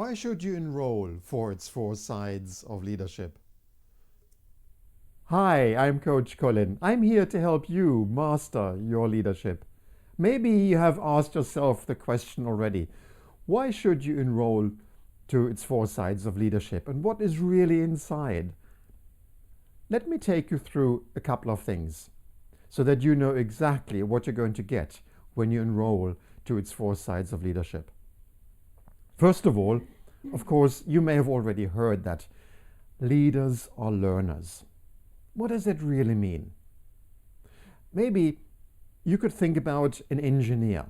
Why should you enroll for its 4 sides of leadership? Hi, I'm Coach Colin. I'm here to help you master your leadership. Maybe you have asked yourself the question already. Why should you enroll to its 4 sides of leadership and what is really inside? Let me take you through a couple of things so that you know exactly what you're going to get when you enroll to its 4 sides of leadership. First of all, of course, you may have already heard that leaders are learners. What does that really mean? Maybe you could think about an engineer,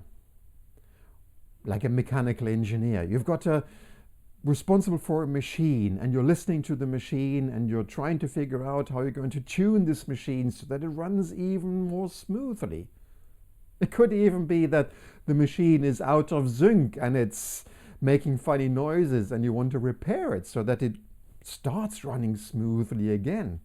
like a mechanical engineer. You've got a responsible for a machine and you're listening to the machine and you're trying to figure out how you're going to tune this machine so that it runs even more smoothly. It could even be that the machine is out of sync and it's making funny noises and you want to repair it so that it starts running smoothly again.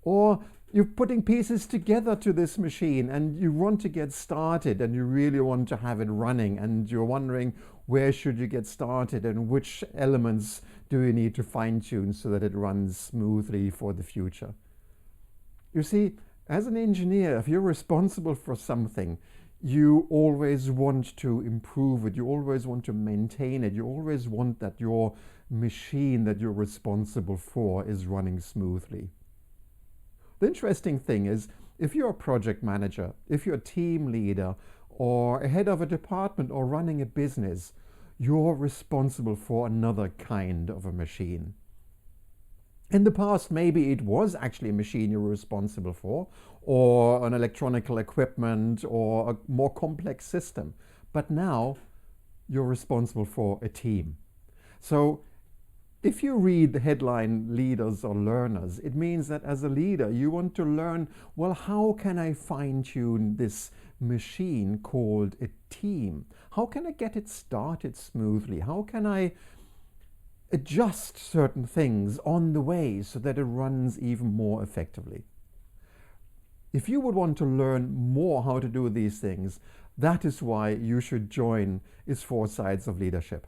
Or you're putting pieces together to this machine and you want to get started and you really want to have it running and you're wondering where should you get started and which elements do you need to fine-tune so that it runs smoothly for the future. You see, as an engineer, if you're responsible for something, you always want to improve it, you always want to maintain it, you always want that your machine that you're responsible for is running smoothly. The interesting thing is, if you're a project manager, if you're a team leader, or a head of a department or running a business, you're responsible for another kind of a machine. In the past, maybe it was actually a machine you were responsible for, or an electronic equipment, or a more complex system. But now, you're responsible for a team. So, if you read the headline leaders or learners, it means that as a leader, you want to learn, well, how can I fine-tune this machine called a team? How can I get it started smoothly? How can I adjust certain things on the way so that it runs even more effectively? If you would want to learn more how to do these things, that is why you should join its 4 sides of leadership.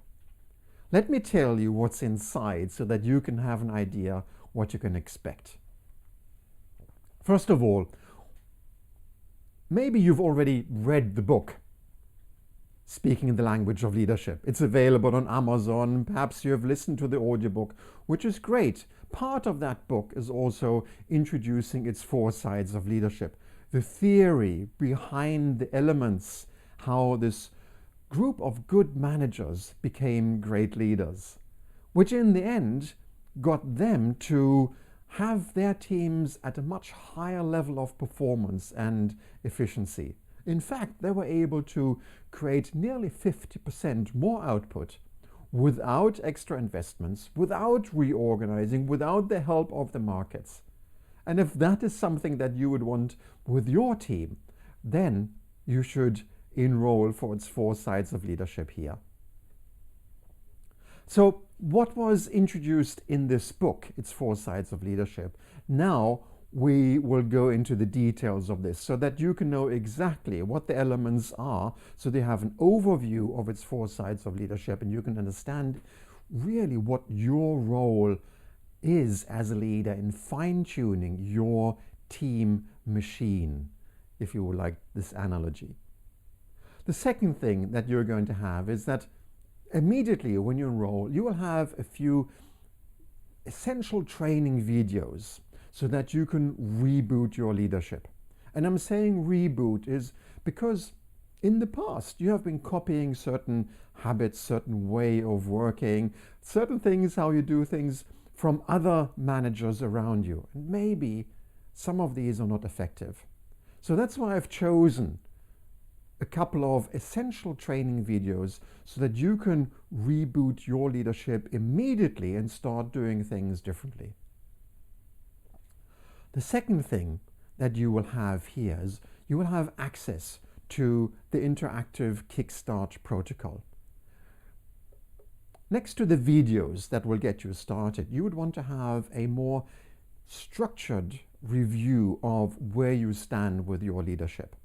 Let me tell you what's inside so that you can have an idea what you can expect. First of all, maybe you've already read the book, Speaking in the Language of Leadership. It's available on Amazon. Perhaps you have listened to the audiobook, which is great. Part of that book is also introducing its 4 sides of leadership, the theory behind the elements, how this group of good managers became great leaders, which in the end got them to have their teams at a much higher level of performance and efficiency. In fact, they were able to create nearly 50% more output without extra investments, without reorganizing, without the help of the markets. And if that is something that you would want with your team, then you should enroll for its 4 sides of leadership here. So what was introduced in this book, its 4 sides of leadership? Now we will go into the details of this so that you can know exactly what the elements are, so they have an overview of its 4 sides of leadership and you can understand really what your role is as a leader in fine-tuning your team machine, if you would like this analogy. The second thing that you're going to have is that immediately when you enroll, you will have a few essential training videos so that you can reboot your leadership. And I'm saying reboot is because in the past you have been copying certain habits, certain way of working, certain things, how you do things from other managers around you. And maybe some of these are not effective. So that's why I've chosen a couple of essential training videos so that you can reboot your leadership immediately and start doing things differently. The second thing that you will have here is you will have access to the interactive Kickstart protocol. Next to the videos that will get you started, you would want to have a more structured review of where you stand with your leadership.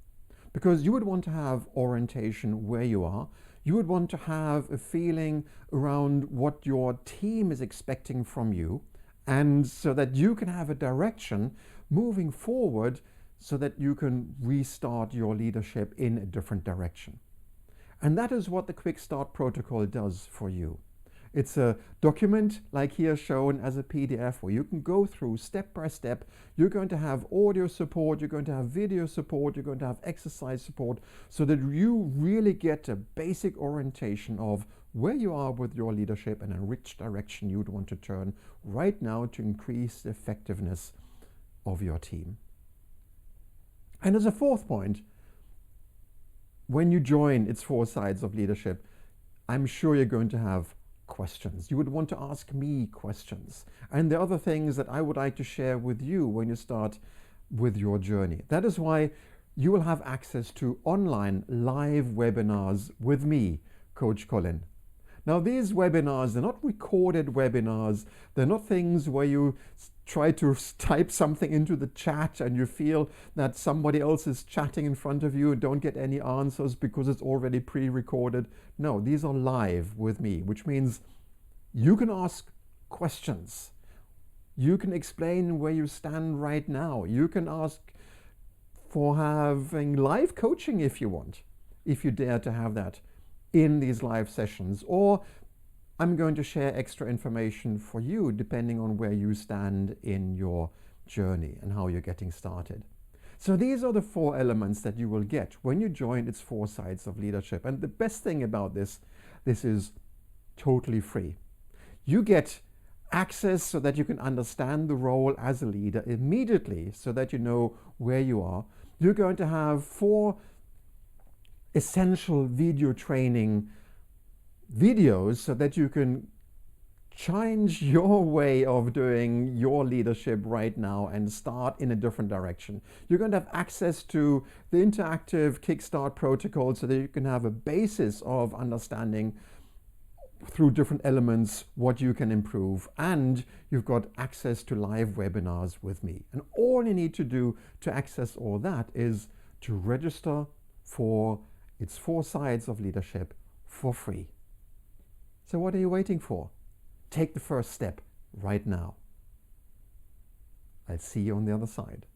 Because you would want to have orientation where you are. You would want to have a feeling around what your team is expecting from you, and so that you can have a direction moving forward so that you can restart your leadership in a different direction. And that is what the Quick Start Protocol does for you. It's a document like here shown as a PDF where you can go through step by step. You're going to have audio support, you're going to have video support, you're going to have exercise support, so that you really get a basic orientation of where you are with your leadership and in which direction you'd want to turn right now to increase the effectiveness of your team. And as a fourth point, when you join It's 4 Sides of Leadership, I'm sure you're going to have questions. You would want to ask me questions. And the other things that I would like to share with you when you start with your journey. That is why you will have access to online live webinars with me, Coach Colin. Now, these webinars, they're not recorded webinars. They're not things where you try to type something into the chat and you feel that somebody else is chatting in front of you and don't get any answers because it's already pre-recorded. No, these are live with me, which means you can ask questions. You can explain where you stand right now. You can ask for having live coaching if you want, if you dare to have that in these live sessions, or I'm going to share extra information for you depending on where you stand in your journey and how you're getting started. So these are the 4 elements that you will get when you join It's 4 Sides of Leadership. And the best thing about this is totally free. You get access so that you can understand the role as a leader immediately, so that you know where you are. You're going to have 4 essential video training videos so that you can change your way of doing your leadership right now and start in a different direction. You're going to have access to the interactive Kickstart protocol so that you can have a basis of understanding through different elements what you can improve, and you've got access to live webinars with me. And all you need to do to access all that is to register for It's 4 Sides of Leadership for free. So what are you waiting for? Take the first step right now. I'll see you on the other side.